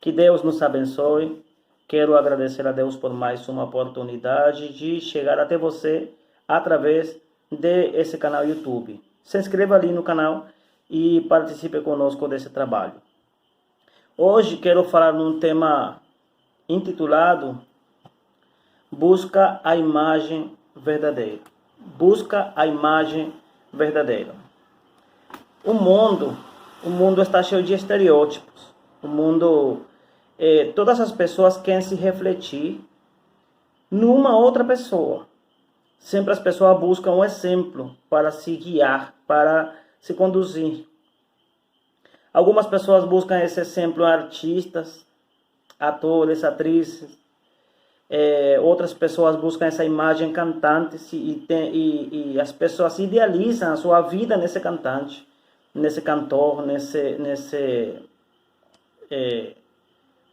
Que Deus nos abençoe. Quero agradecer a Deus por mais uma oportunidade de chegar até você através desse canal YouTube. Se inscreva ali no canal e participe conosco desse trabalho. Hoje quero falar num tema intitulado Busca a imagem verdadeira. Busca a imagem verdadeira. O mundo está cheio de estereótipos. O mundo, todas as pessoas querem se refletir numa outra pessoa. Sempre as pessoas buscam um exemplo para se guiar, para se conduzir. Algumas pessoas buscam esse exemplo em artistas, atores, atrizes. Outras pessoas buscam essa imagem em cantantes e as pessoas idealizam a sua vida nesse cantante, nesse cantor,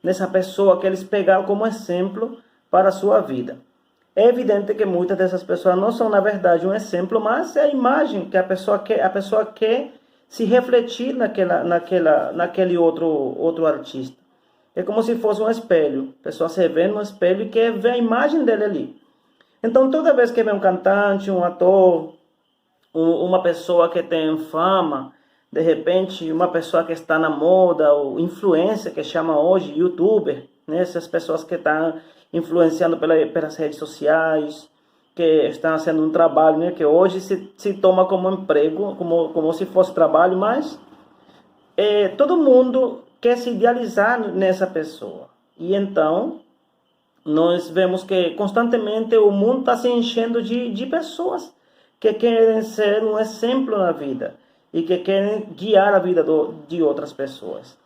nessa pessoa que eles pegaram como exemplo para a sua vida. É evidente que muitas dessas pessoas não são, na verdade, um exemplo, mas é a imagem que a pessoa quer se refletir naquele outro artista. É como se fosse um espelho. A pessoa se vê no espelho e quer ver a imagem dele ali. Então, toda vez que vê um cantante, um ator, uma pessoa que tem fama, de repente, uma pessoa que está na moda, ou influencer, que chama hoje, youtuber, né? Essas pessoas que estão influenciando pelas redes sociais, que estão fazendo um trabalho, né? Que hoje se toma como emprego, como se fosse trabalho, mas todo mundo quer se idealizar nessa pessoa. E então, nós vemos que constantemente o mundo está se enchendo de pessoas que querem ser um exemplo na vida e que querem guiar a vida de outras pessoas.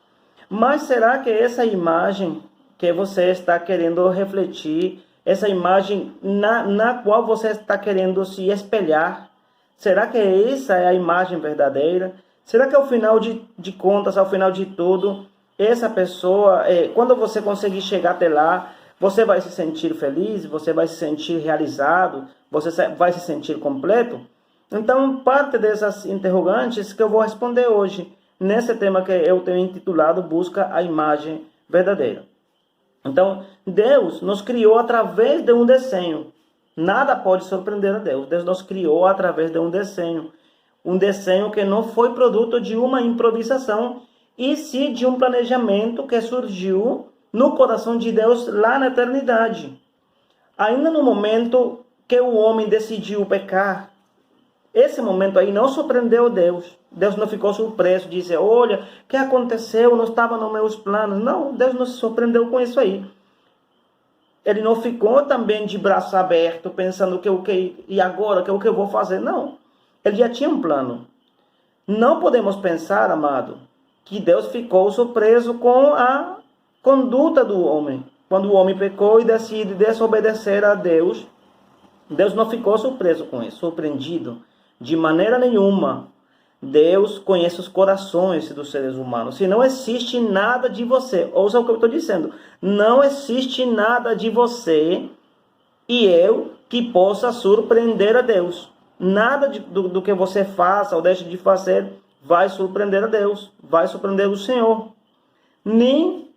Mas será que essa imagem que você está querendo refletir, essa imagem na qual você está querendo se espelhar, será que essa é a imagem verdadeira? Será que ao final de contas, ao final de tudo, essa pessoa, quando você conseguir chegar até lá, você vai se sentir feliz, você vai se sentir realizado, você vai se sentir completo? Então, parte dessas interrogantes que eu vou responder hoje, nesse tema que eu tenho intitulado Busca a Imagem Verdadeira. Então, Deus nos criou através de um desenho. Nada pode surpreender a Deus. Deus nos criou através de um desenho. Um desenho que não foi produto de uma improvisação, e sim de um planejamento que surgiu no coração de Deus lá na eternidade. Ainda no momento que o homem decidiu pecar, esse momento aí não surpreendeu Deus. Deus não ficou surpreso, disse, olha, o que aconteceu? Não estava nos meus planos. Não, Deus não se surpreendeu com isso aí. Ele não ficou também de braço aberto, pensando e agora, o que eu vou fazer? Não, ele já tinha um plano. Não podemos pensar, amado, que Deus ficou surpreso com a conduta do homem. Quando o homem pecou e decide desobedecer a Deus, Deus não ficou surpreso com isso, surpreendido. De maneira nenhuma. Deus conhece os corações dos seres humanos. Se não existe nada de você, ouça o que eu estou dizendo, não existe nada de você e eu que possa surpreender a Deus. Nada do que você faça ou deixe de fazer vai surpreender a Deus, vai surpreender o Senhor. Nem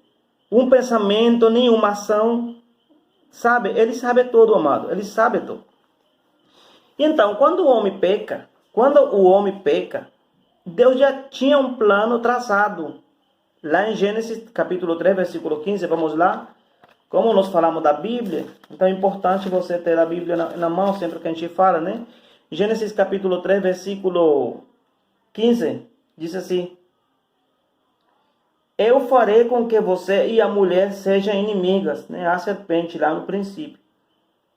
um pensamento, nem uma ação, sabe? Ele sabe tudo, amado, ele sabe tudo. Então, quando o homem peca, Deus já tinha um plano traçado. Lá em Gênesis capítulo 3, versículo 15, vamos lá. Como nós falamos da Bíblia, então é importante você ter a Bíblia na mão sempre que a gente fala, né? Gênesis capítulo 3, versículo 15, diz assim: eu farei com que você e a mulher sejam inimigas, né? A serpente lá no princípio,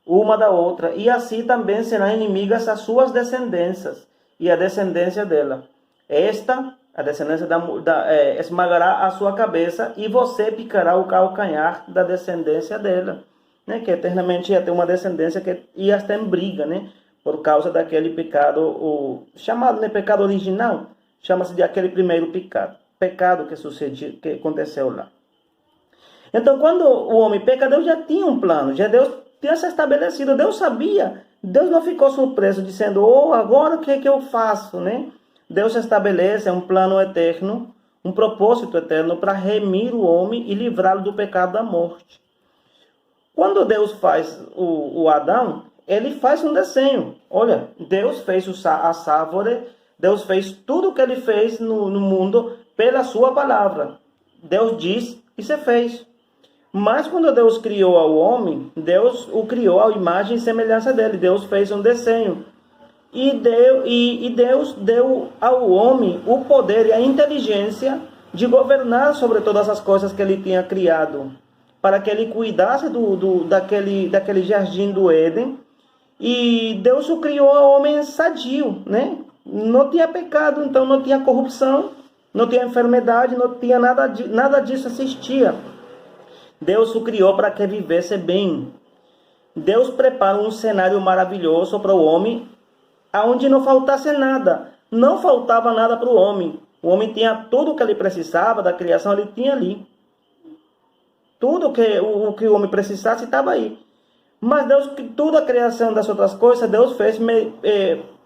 uma da outra, e assim também serão inimigas as suas descendências e a descendência dela. A descendência esmagará a sua cabeça e você picará o calcanhar da descendência dela, né? Que eternamente ia ter uma descendência que ia estar em briga, né? Por causa daquele pecado, chamado de pecado original, chama-se de aquele primeiro pecado que aconteceu lá. Então, quando o homem peca, Deus já tinha um plano, já Deus tinha se estabelecido, Deus sabia, Deus não ficou surpreso, dizendo, agora o que é que eu faço, né? Deus estabelece um plano eterno, um propósito eterno para remir o homem e livrá-lo do pecado da morte. Quando Deus faz o Adão, ele faz um desenho. Olha, Deus fez as árvores, Deus fez tudo o que ele fez no mundo pela sua palavra. Deus diz e se fez. Mas quando Deus criou ao homem, Deus o criou à imagem e semelhança dele. Deus fez um desenho. E Deus deu ao homem o poder e a inteligência de governar sobre todas as coisas que ele tinha criado, para que ele cuidasse daquele jardim do Éden. E Deus o criou ao homem sadio, né? Não tinha pecado, então não tinha corrupção, não tinha enfermidade, não tinha nada disso existia. Deus o criou para que vivesse bem. Deus preparou um cenário maravilhoso para o homem, onde não faltasse nada. Não faltava nada para o homem. O homem tinha tudo o que ele precisava da criação, ele tinha ali. Tudo o que o homem precisasse estava aí. Mas Deus, toda a criação das outras coisas, Deus fez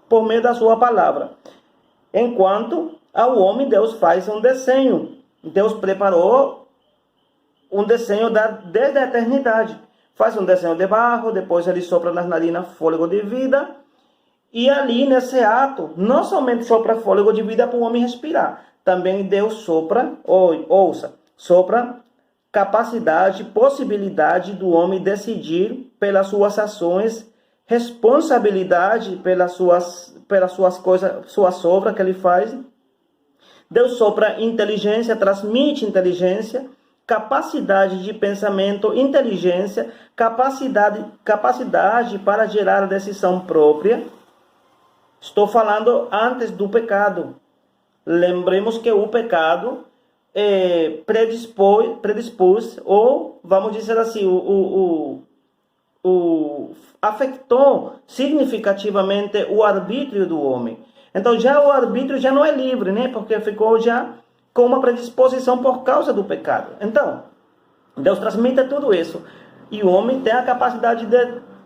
por meio da sua palavra. Enquanto ao homem, Deus faz um desenho. Deus preparou um desenho desde a eternidade. Faz um desenho de barro, depois ele sopra nas narinas fôlego de vida. E ali, nesse ato, não somente sopra fôlego de vida para o homem respirar. Também Deus sopra capacidade, possibilidade do homem decidir pelas suas ações, responsabilidade pelas suas coisas, suas obras que ele faz. Deus sopra inteligência, transmite inteligência, capacidade de pensamento, inteligência, capacidade para gerar a decisão própria. Estou falando antes do pecado. Lembremos que o pecado predispôs, ou vamos dizer assim, afetou significativamente o arbítrio do homem. Então já o arbítrio já não é livre, né? Porque ficou já com uma predisposição por causa do pecado. Então, Deus transmite tudo isso. E o homem tem a capacidade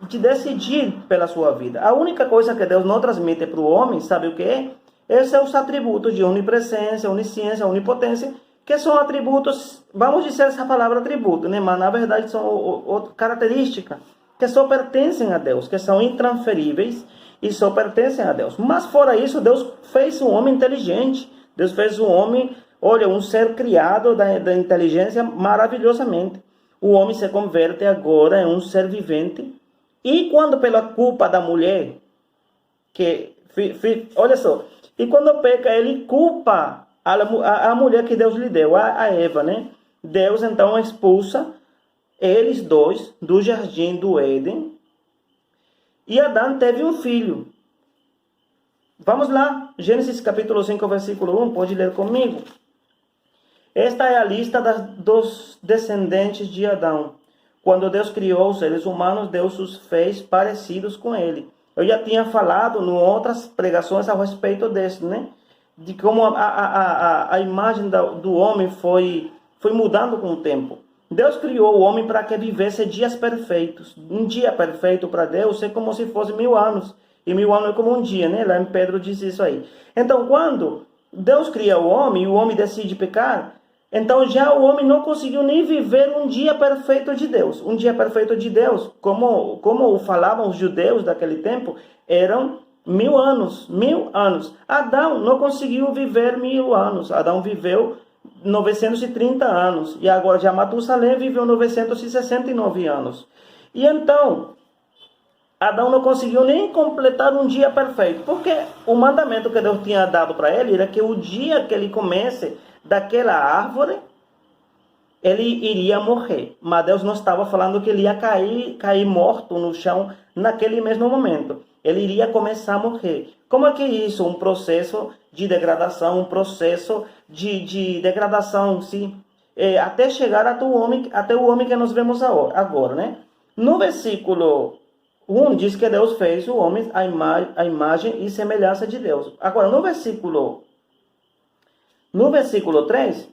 de decidir pela sua vida. A única coisa que Deus não transmite para o homem, sabe o que é? Esses são os atributos de onipresença, onisciência, onipotência, que são atributos, vamos dizer essa palavra atributo, né? Mas na verdade são características que só pertencem a Deus, que são intransferíveis e só pertencem a Deus. Mas fora isso, Deus fez um homem inteligente. Deus fez um homem, olha, um ser criado da inteligência maravilhosamente. O homem se converte agora em um ser vivente. E quando pela culpa da mulher, olha só, e quando peca, ele culpa a mulher que Deus lhe deu, a Eva, né? Deus então expulsa eles dois do jardim do Éden. E Adão teve um filho. Vamos lá, Gênesis capítulo 5, versículo 1, pode ler comigo. Esta é a lista dos descendentes de Adão. Quando Deus criou os seres humanos, Deus os fez parecidos com ele. Eu já tinha falado em outras pregações a respeito disso, né? De como a imagem do homem foi mudando com o tempo. Deus criou o homem para que vivesse dias perfeitos. Um dia perfeito para Deus é como se fosse 1000 anos. E 1000 anos é como um dia, né? Lá em Pedro diz isso aí. Então, quando Deus cria o homem e o homem decide pecar, então já o homem não conseguiu nem viver um dia perfeito de Deus. Um dia perfeito de Deus, como falavam os judeus daquele tempo, eram 1000 anos. 1000 anos. Adão não conseguiu viver 1000 anos. Adão viveu 930 anos. E agora já Matusalém viveu 969 anos. E então, Adão não conseguiu nem completar um dia perfeito. Porque o mandamento que Deus tinha dado para ele era que o dia que ele comesse daquela árvore, ele iria morrer. Mas Deus não estava falando que ele ia cair morto no chão naquele mesmo momento. Ele iria começar a morrer. Como é que é isso? Um processo de degradação, um processo de degradação, sim, até chegar até o homem que nós vemos agora, né? No versículo 1 diz que Deus fez o homem à imagem e semelhança de Deus. Agora, no versículo 3,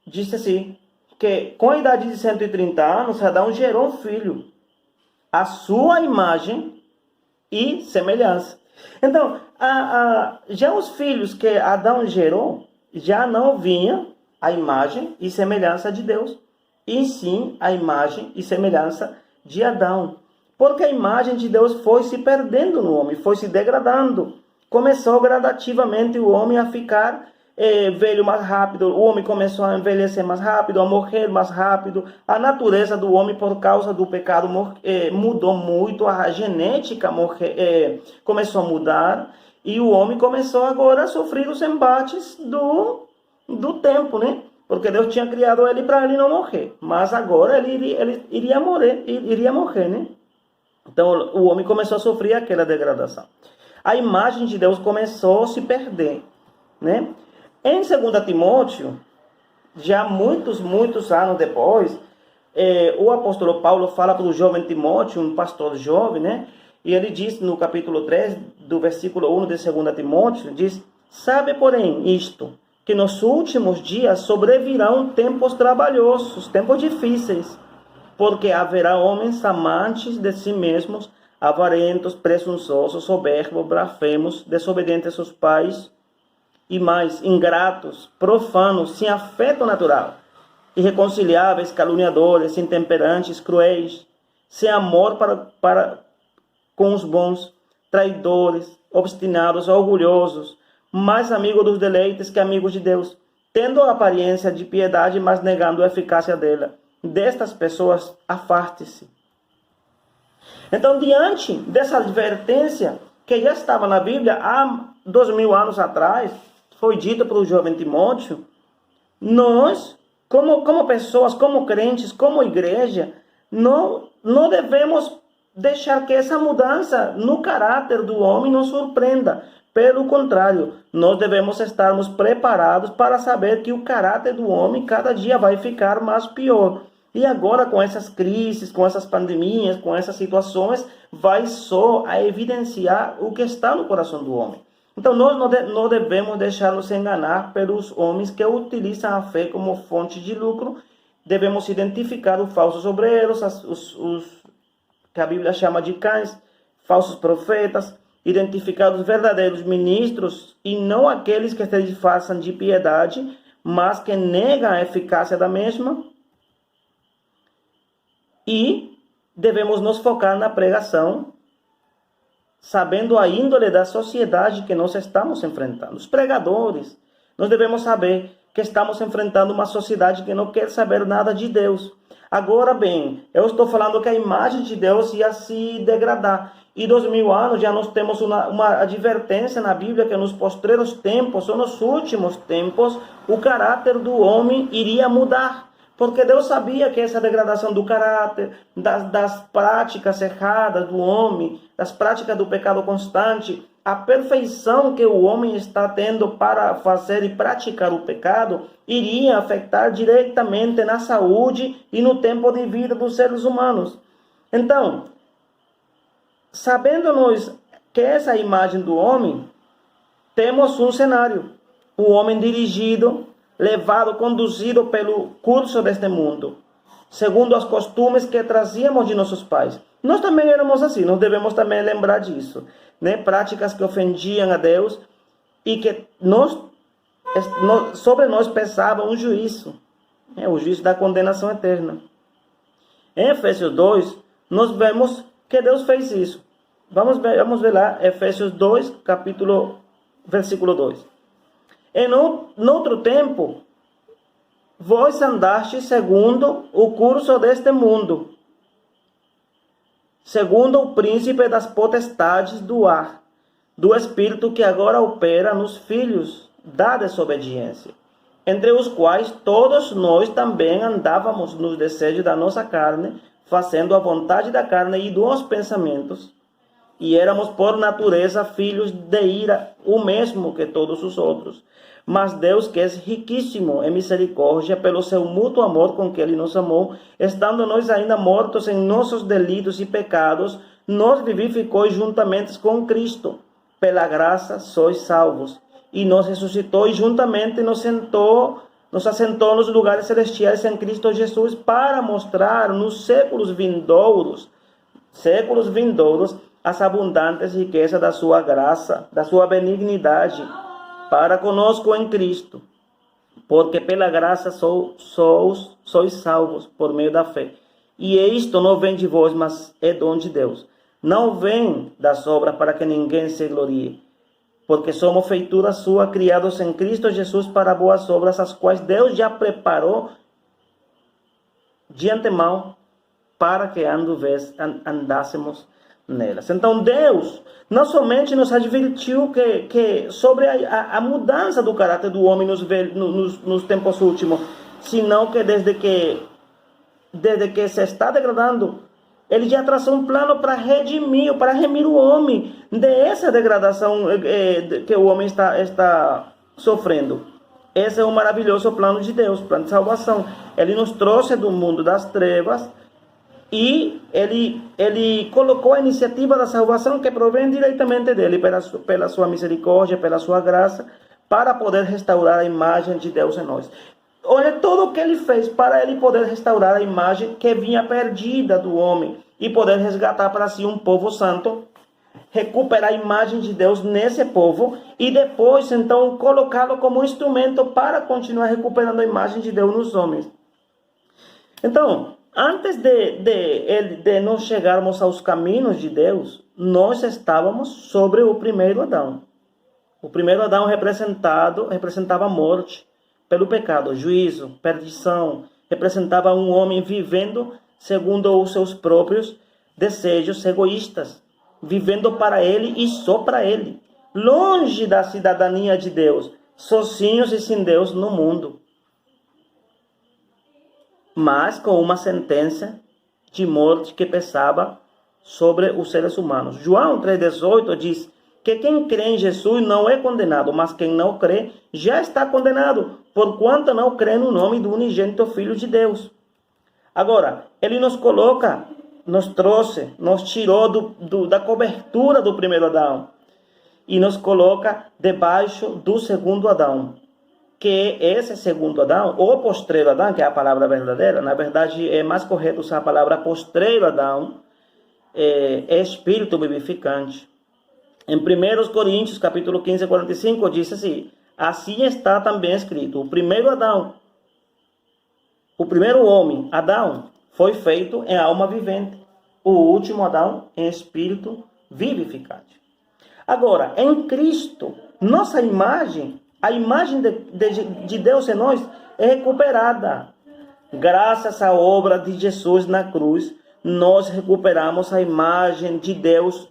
diz assim, que com a idade de 130 anos, Adão gerou um filho, a sua imagem e semelhança. Então, já os filhos que Adão gerou, já não vinha a imagem e semelhança de Deus, e sim a imagem e semelhança de Adão. Porque a imagem de Deus foi se perdendo no homem, foi se degradando. Começou gradativamente o homem a ficar velho mais rápido, o homem começou a envelhecer mais rápido, a morrer mais rápido. A natureza do homem, por causa do pecado, mudou muito, a genética começou a mudar, e o homem começou agora a sofrer os embates do tempo, né? Porque Deus tinha criado ele para ele não morrer, mas agora ele iria morrer, né? Então o homem começou a sofrer aquela degradação. A imagem de Deus começou a se perder, né? Em 2 Timóteo, já muitos anos depois, o apóstolo Paulo fala para o jovem Timóteo, um pastor jovem, né? E ele diz no capítulo 3, do versículo 1 de 2 Timóteo, diz: sabe, porém, isto, que nos últimos dias sobrevirão tempos trabalhosos, tempos difíceis, porque haverá homens amantes de si mesmos, avarentos, presunçosos, soberbos, blasfemos, desobedientes aos pais, e mais, ingratos, profanos, sem afeto natural, irreconciliáveis, caluniadores, intemperantes, cruéis, sem amor para com os bons, traidores, obstinados, orgulhosos, mais amigos dos deleites que amigos de Deus, tendo a aparência de piedade, mas negando a eficácia dela. Destas pessoas, afaste-se. Então, diante dessa advertência que já estava na Bíblia há 2000 anos atrás, foi dito para o jovem Timóteo, nós, como pessoas, como crentes, como igreja, não devemos deixar que essa mudança no caráter do homem nos surpreenda. Pelo contrário, nós devemos estarmos preparados para saber que o caráter do homem cada dia vai ficar mais pior. E agora, com essas crises, com essas pandemias, com essas situações, vai só a evidenciar o que está no coração do homem. Então, nós não devemos deixar-nos enganar pelos homens que utilizam a fé como fonte de lucro. Devemos identificar os falsos obreiros, os que a Bíblia chama de cães, falsos profetas, identificar os verdadeiros ministros e não aqueles que se disfarçam de piedade, mas que negam a eficácia da mesma. E devemos nos focar na pregação, sabendo a índole da sociedade que nós estamos enfrentando. Os pregadores, nós devemos saber que estamos enfrentando uma sociedade que não quer saber nada de Deus. Agora bem, eu estou falando que a imagem de Deus ia se degradar. E 2000 anos já nós temos uma advertência na Bíblia que nos postreiros tempos, ou nos últimos tempos, o caráter do homem iria mudar. Porque Deus sabia que essa degradação do caráter, das práticas erradas do homem, das práticas do pecado constante, a perfeição que o homem está tendo para fazer e praticar o pecado, iria afetar diretamente na saúde e no tempo de vida dos seres humanos. Então, sabendo nós que essa imagem do homem, temos um cenário. O homem dirigido, levado, conduzido pelo curso deste mundo, segundo os costumes que trazíamos de nossos pais. Nós também éramos assim, nós devemos também lembrar disso, né? Práticas que ofendiam a Deus e que sobre nós pesava um juízo, o juízo da condenação eterna. Em Efésios 2, nós vemos que Deus fez isso. Vamos ver lá, Efésios 2, versículo 2. Em outro tempo, vós andastes segundo o curso deste mundo, segundo o príncipe das potestades do ar, do espírito que agora opera nos filhos da desobediência, entre os quais todos nós também andávamos nos desejos da nossa carne, fazendo a vontade da carne e dos pensamentos, e éramos por natureza filhos de ira, o mesmo que todos os outros. Mas Deus, que é riquíssimo em misericórdia, pelo seu mútuo amor com que Ele nos amou, estando nós ainda mortos em nossos delitos e pecados, nos vivificou juntamente com Cristo. Pela graça sois salvos. E nos ressuscitou e juntamente nos assentou nos lugares celestiais em Cristo Jesus, para mostrar nos séculos vindouros, as abundantes riquezas da sua graça, da sua benignidade, para conosco em Cristo. Porque pela graça sois salvos por meio da fé. E isto não vem de vós, mas é dom de Deus. Não vem das obras para que ninguém se glorie. Porque somos feitura sua, criados em Cristo Jesus para boas obras, as quais Deus já preparou de antemão para que andássemos nelas. Então Deus não somente nos advertiu que sobre a mudança do caráter do homem nos tempos últimos, senão que desde que se está degradando, ele já traçou um plano para remir o homem dessa degradação que o homem está sofrendo. Esse é um maravilhoso plano de Deus, plano de salvação. Ele nos trouxe do mundo das trevas e ele colocou a iniciativa da salvação que provém diretamente dele, pela sua misericórdia, pela sua graça, para poder restaurar a imagem de Deus em nós. Olha tudo o que ele fez para ele poder restaurar a imagem que vinha perdida do homem e poder resgatar para si um povo santo, recuperar a imagem de Deus nesse povo e depois então colocá-lo como instrumento para continuar recuperando a imagem de Deus nos homens. Então, antes de nós chegarmos aos caminhos de Deus, nós estávamos sobre o primeiro Adão. O primeiro Adão representava a morte pelo pecado, juízo, perdição. Representava um homem vivendo segundo os seus próprios desejos egoístas, vivendo para ele e só para ele, longe da cidadania de Deus, sozinhos e sem Deus no mundo, mas com uma sentença de morte que pesava sobre os seres humanos. João 3,18 diz que quem crê em Jesus não é condenado, mas quem não crê já está condenado, porquanto não crê no nome do unigênito Filho de Deus. Agora, ele nos coloca, nos trouxe, nos tirou da cobertura do primeiro Adão e nos coloca debaixo do segundo Adão, que esse segundo Adão, ou postreiro Adão, que é a palavra verdadeira, na verdade é mais correto usar a palavra postreiro Adão, é espírito vivificante. Em 1 Coríntios, capítulo 15, 45, diz assim: assim está também escrito, o primeiro Adão, o primeiro homem, Adão, foi feito em alma vivente, o último Adão em espírito vivificante. Agora, em Cristo, nossa imagem, a imagem de Deus em nós é recuperada. Graças à obra de Jesus na cruz, nós recuperamos a imagem de Deus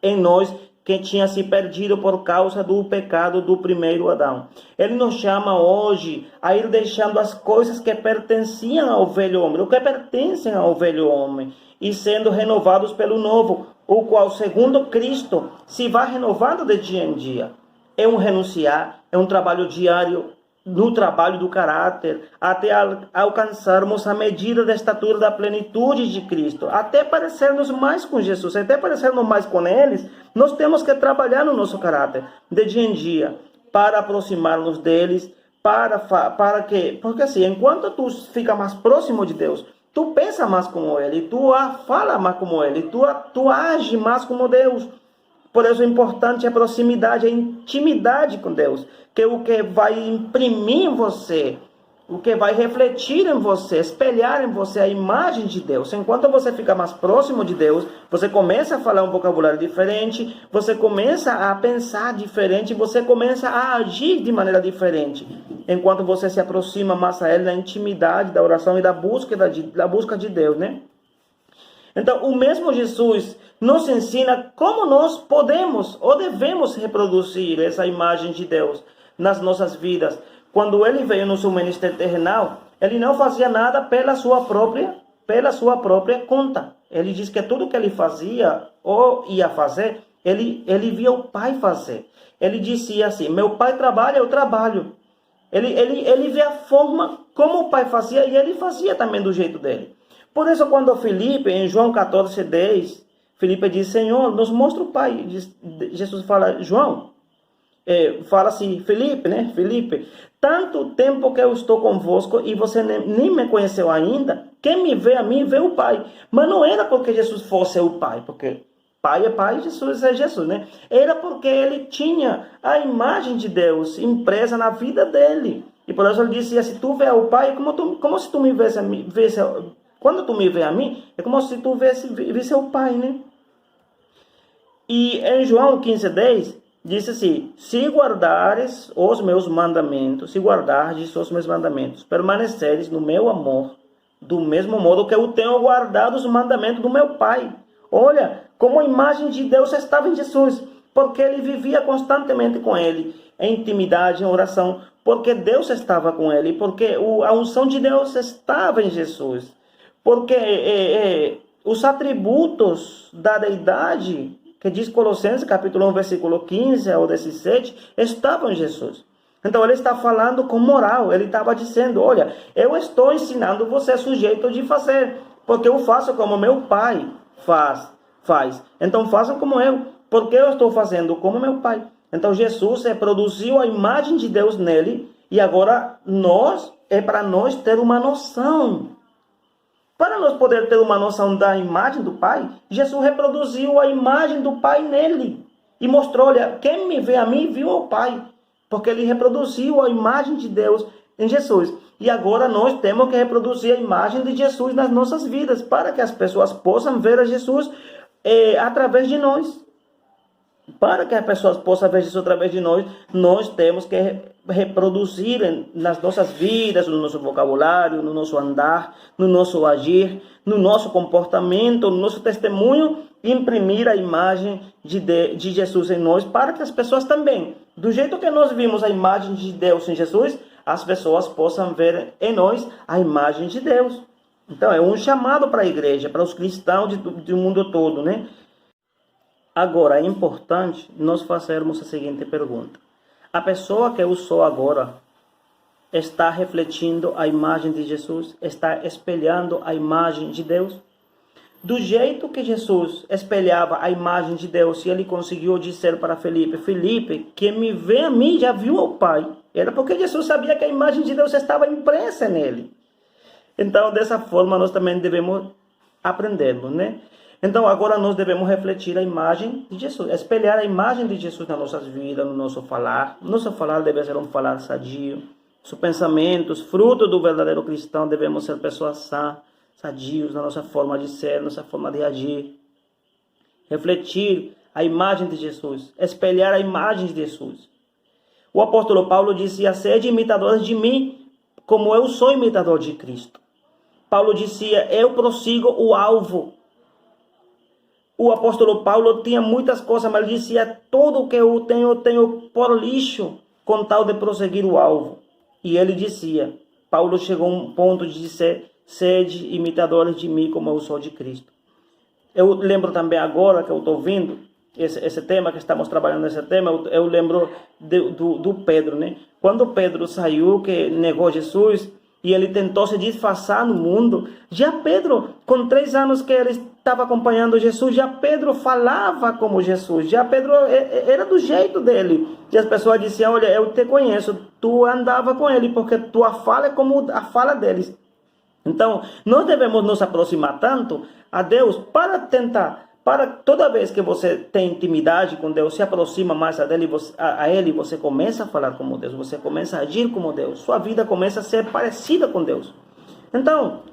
em nós, que tinha se perdido por causa do pecado do primeiro Adão. Ele nos chama hoje a ir deixando as coisas que pertenciam ao velho homem, o que pertencem ao velho homem, e sendo renovados pelo novo, o qual, segundo Cristo, se vai renovando de dia em dia. É um renunciar, é um trabalho diário, no trabalho do caráter, até alcançarmos a medida da estatura da plenitude de Cristo, até parecermos mais com Jesus, até parecermos mais com eles, nós temos que trabalhar no nosso caráter, de dia em dia, para aproximarmos deles, porque assim, enquanto tu fica mais próximo de Deus, tu pensa mais como Ele, tu fala mais como Ele, tu age mais como Deus. Por isso é importante a proximidade, a intimidade com Deus, que é o que vai imprimir em você, o que vai refletir em você, espelhar em você a imagem de Deus. Enquanto você fica mais próximo de Deus, você começa a falar um vocabulário diferente, você começa a pensar diferente, você começa a agir de maneira diferente. Enquanto você se aproxima mais a Ele na intimidade da oração e da busca de Deus, né? Então, o mesmo Jesus nos ensina como nós podemos ou devemos reproduzir essa imagem de Deus nas nossas vidas. Quando ele veio no seu ministério terrenal, ele não fazia nada pela sua própria conta. Ele diz que tudo que ele fazia ou ia fazer, ele via o Pai fazer. Ele dizia assim: meu Pai trabalha, eu trabalho. Ele vê a forma como o Pai fazia e ele fazia também do jeito dele. Por isso, quando Filipe, em João 14:10, Filipe diz: Senhor, nos mostra o Pai. Jesus fala: João, fala assim, Filipe, né? Filipe, tanto tempo que eu estou convosco e você nem me conheceu ainda, quem me vê a mim, vê o Pai. Mas não era porque Jesus fosse o Pai, porque Pai é Pai, Jesus é Jesus, né? Era porque ele tinha a imagem de Deus impressa na vida dele. E por isso ele dizia, se tu vê o Pai, como se tu me vesse a mim, quando tu me vê a mim, é como se tu visse o Pai, né? E em João 15:10, diz assim, se guardares os meus mandamentos, se guardares os meus mandamentos, permaneceres no meu amor, do mesmo modo que eu tenho guardado os mandamentos do meu Pai. Olha, como a imagem de Deus estava em Jesus, porque ele vivia constantemente com ele, em intimidade, em oração, porque Deus estava com ele, porque a unção de Deus estava em Jesus, porque os atributos da deidade, que diz Colossenses capítulo 1, versículo 15 ao 17, estavam em Jesus. Então ele está falando com moral, ele estava dizendo, olha, eu estou ensinando você sujeito de fazer, porque eu faço como meu Pai faz. Então façam como eu, porque eu estou fazendo como meu Pai. Então Jesus produziu a imagem de Deus nele, e agora é para nós ter uma noção. Para nós poder ter uma noção da imagem do Pai, Jesus reproduziu a imagem do Pai nele. E mostrou, olha, quem me vê a mim, viu o Pai. Porque ele reproduziu a imagem de Deus em Jesus. E agora nós temos que reproduzir a imagem de Jesus nas nossas vidas, para que as pessoas possam ver a Jesus através de nós. Para que as pessoas possam ver Jesus através de nós temos que reproduzir nas nossas vidas, no nosso vocabulário, no nosso andar, no nosso agir, no nosso comportamento, no nosso testemunho, imprimir a imagem de Jesus em nós, para que as pessoas também, do jeito que nós vimos a imagem de Deus em Jesus, as pessoas possam ver em nós a imagem de Deus. Então é um chamado para a igreja, para os cristãos do mundo todo, né? Agora, é importante nós fazermos a seguinte pergunta. A pessoa que eu sou agora está refletindo a imagem de Jesus? Está espelhando a imagem de Deus? Do jeito que Jesus espelhava a imagem de Deus, e ele conseguiu dizer para Felipe, Felipe, quem me vê a mim já viu ao Pai. Era porque Jesus sabia que a imagem de Deus estava impressa nele. Então, dessa forma, nós também devemos aprendermos, né? Então, agora nós devemos refletir a imagem de Jesus, espelhar a imagem de Jesus nas nossas vidas, no nosso falar. Nosso falar deve ser um falar sadio. Os pensamentos, fruto do verdadeiro cristão, devemos ser pessoas sãs, sadios na nossa forma de ser, nossa forma de agir. Refletir a imagem de Jesus, espelhar a imagem de Jesus. O apóstolo Paulo dizia, sede imitadores de mim, como eu sou imitador de Cristo. Paulo dizia, eu prossigo o alvo. O apóstolo Paulo tinha muitas coisas, mas ele dizia, tudo o que eu tenho por lixo, com tal de prosseguir o alvo. E ele dizia, Paulo chegou a um ponto de dizer, sede imitadores de mim, como eu sou de Cristo. Eu lembro também agora que eu estou vendo esse tema, que estamos trabalhando nesse tema, eu lembro do Pedro, né? Quando Pedro saiu, que negou Jesus, e ele tentou se disfarçar no mundo, já Pedro, com 3 anos que ele estava acompanhando Jesus, já Pedro falava como Jesus, já Pedro era do jeito dele. E as pessoas diziam, olha, eu te conheço, tu andava com ele, porque tua fala é como a fala deles. Então, nós devemos nos aproximar tanto a Deus para toda vez que você tem intimidade com Deus, se aproxima mais a Ele, você começa a falar como Deus, você começa a agir como Deus, sua vida começa a ser parecida com Deus. Então,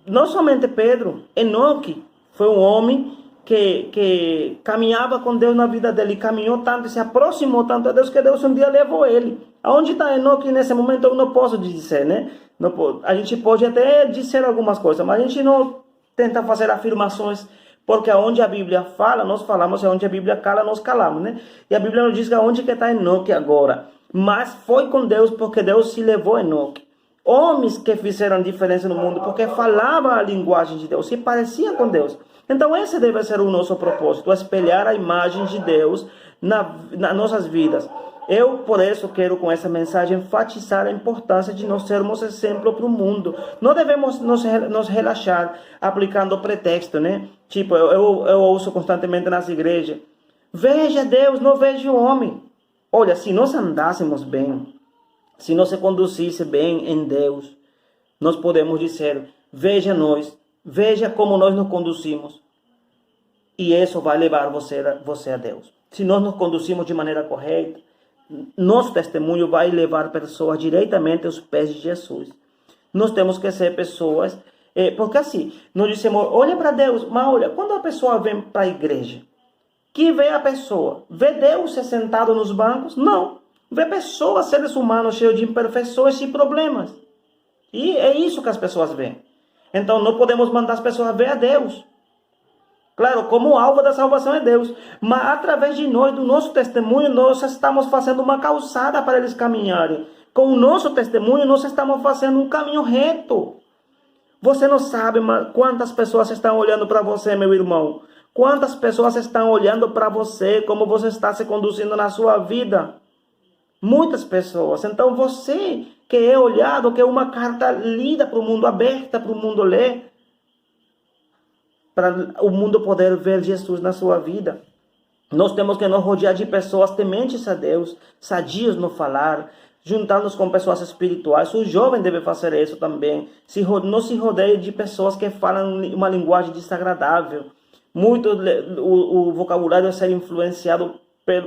não somente Pedro, Enoque foi um homem que caminhava com Deus na vida dele, caminhou tanto, se aproximou tanto a Deus, que Deus um dia levou ele. Aonde está Enoque nesse momento, eu não posso dizer, né? A gente pode até dizer algumas coisas, mas a gente não tenta fazer afirmações, porque aonde a Bíblia fala, nós falamos, e aonde a Bíblia cala, nós calamos, né? E a Bíblia nos diz que aonde que está Enoque agora. Mas foi com Deus, porque Deus se levou a Enoque. Homens que fizeram diferença no mundo, porque falavam a linguagem de Deus, se pareciam com Deus. Então esse deve ser o nosso propósito, espelhar a imagem de Deus nas nossas vidas. Eu, por isso, quero com essa mensagem enfatizar a importância de nós sermos exemplo para o mundo. Não devemos nos relaxar aplicando pretexto, né? Tipo, eu ouço constantemente nas igrejas, veja Deus, não veja o homem. Olha, se nós andássemos bem, se nós se conduzisse bem em Deus, nós podemos dizer, veja nós, veja como nós nos conduzimos. E isso vai levar você a Deus. Se nós nos conduzimos de maneira correta, nosso testemunho vai levar pessoas diretamente aos pés de Jesus. Nós temos que ser pessoas, porque assim, nós dissemos, olha para Deus, mas olha, quando a pessoa vem para a igreja, que vê a pessoa, vê Deus sentado nos bancos? Não. Vê pessoas, seres humanos cheios de imperfeições e problemas. E é isso que as pessoas veem. Então, não podemos mandar as pessoas ver a Deus. Claro, como o alvo da salvação é Deus. Mas através de nós, do nosso testemunho, nós estamos fazendo uma calçada para eles caminharem. Com o nosso testemunho, nós estamos fazendo um caminho reto. Você não sabe quantas pessoas estão olhando para você, meu irmão. Quantas pessoas estão olhando para você, como você está se conduzindo na sua vida. Muitas pessoas. Então você que é olhado, que é uma carta lida para o mundo, aberta para o mundo ler, para o mundo poder ver Jesus na sua vida. Nós temos que nos rodear de pessoas tementes a Deus, sadios no falar, juntar-nos com pessoas espirituais. O jovem deve fazer isso também. Não se rodeie de pessoas que falam uma linguagem desagradável. Muito o vocabulário é ser influenciado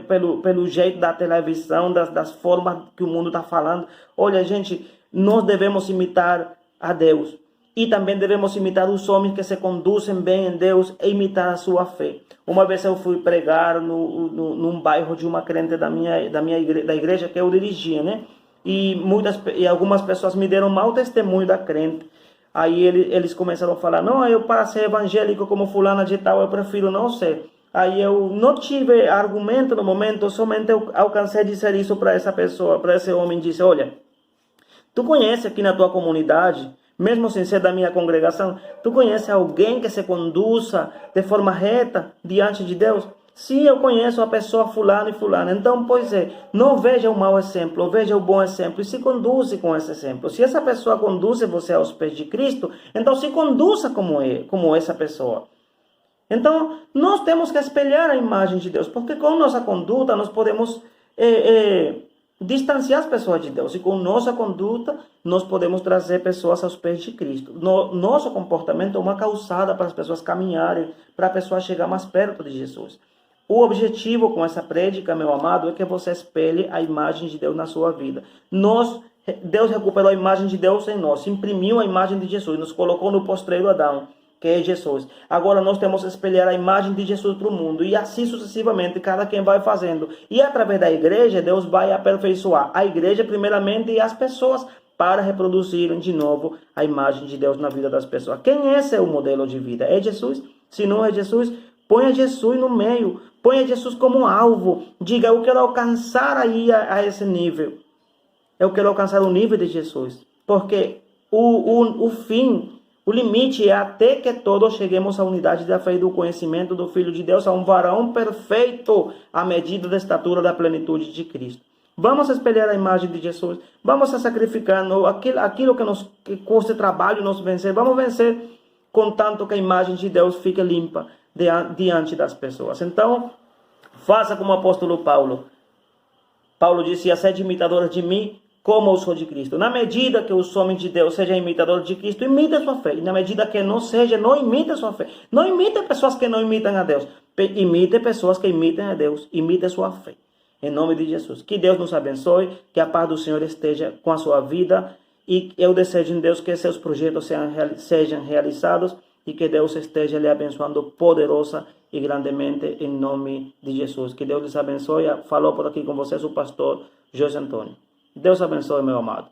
pelo jeito da televisão, das formas que o mundo está falando. Olha, gente, nós devemos imitar a Deus. E também devemos imitar os homens que se conduzem bem em Deus e imitar a sua fé. Uma vez eu fui pregar num bairro de uma crente da igreja que eu dirigia, né? E algumas pessoas me deram mau testemunho da crente. Aí eles começaram a falar, não, eu para ser evangélico como fulana de tal, eu prefiro não ser. Aí eu não tive argumento no momento, somente eu alcancei a dizer isso para essa pessoa, para esse homem, disse, olha, tu conhece aqui na tua comunidade, mesmo sem ser da minha congregação, tu conhece alguém que se conduza de forma reta diante de Deus? Sim, eu conheço a pessoa fulano e fulano. Então, pois é, não veja o mau exemplo, veja o bom exemplo e se conduze com esse exemplo. Se essa pessoa conduz você aos pés de Cristo, então se conduza como essa pessoa. Então, nós temos que espelhar a imagem de Deus, porque com nossa conduta nós podemos distanciar as pessoas de Deus. E com nossa conduta, nós podemos trazer pessoas aos pés de Cristo. Nosso comportamento é uma calçada para as pessoas caminharem, para a pessoa chegar mais perto de Jesus. O objetivo com essa prédica, meu amado, é que você espelhe a imagem de Deus na sua vida. Deus recuperou a imagem de Deus em nós, imprimiu a imagem de Jesus, nos colocou no postreiro Adão, que é Jesus. Agora nós temos que espelhar a imagem de Jesus para o mundo. E assim sucessivamente, cada quem vai fazendo. E através da igreja, Deus vai aperfeiçoar a igreja primeiramente e as pessoas para reproduzirem de novo a imagem de Deus na vida das pessoas. Quem esse é o modelo de vida? É Jesus? Se não é Jesus, ponha Jesus no meio. Ponha Jesus como alvo. Diga, eu quero alcançar aí a esse nível. Eu quero alcançar o nível de Jesus. Porque o fim... O limite é até que todos cheguemos à unidade da fé e do conhecimento do Filho de Deus, a um varão perfeito, à medida da estatura da plenitude de Cristo. Vamos espelhar a imagem de Jesus. Vamos a sacrificar aquilo que custa trabalho nos vencer. Vamos vencer contanto que a imagem de Deus fique limpa diante das pessoas. Então, faça como o apóstolo Paulo. Paulo disse, sede imitadores de mim, como eu sou de Cristo. Na medida que os homens de Deus sejam imitadores de Cristo, imite a sua fé. E na medida que não seja, não imite a sua fé. Não imite pessoas que não imitam a Deus. Imite pessoas que imitem a Deus. Imite a sua fé. Em nome de Jesus. Que Deus nos abençoe. Que a paz do Senhor esteja com a sua vida. E eu desejo em Deus que seus projetos sejam realizados. E que Deus esteja lhe abençoando poderosa e grandemente em nome de Jesus. Que Deus lhes abençoe. Falou por aqui com vocês o pastor José Antônio. Deus abençoe, meu amado.